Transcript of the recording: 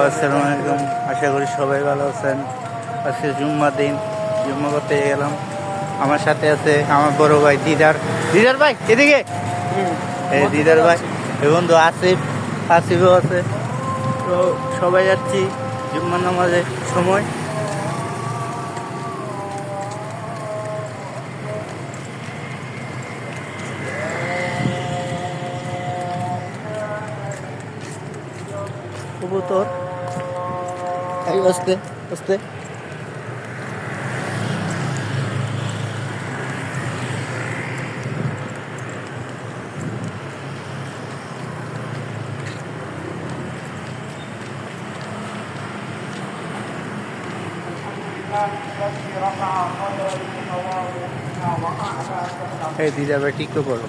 আসসালামু আলাইকুম, আশা করি সবাই ভালো আছেন। আজকে জুম্মা দিন, জুম্মা করতে গেলাম। আমার সাথে আছে আমার বড় ভাই দিদার। দিদার ভাই এদিকে, এই দিদার ভাই, এ বন্ধু আসিফ, আসিফও আছে। তো সবাই যাচ্ছি জুম্মার নামাজের সময়। কবুতর এই আস্তে আস্তে। এই দিদা ভাই ঠিক তো করো।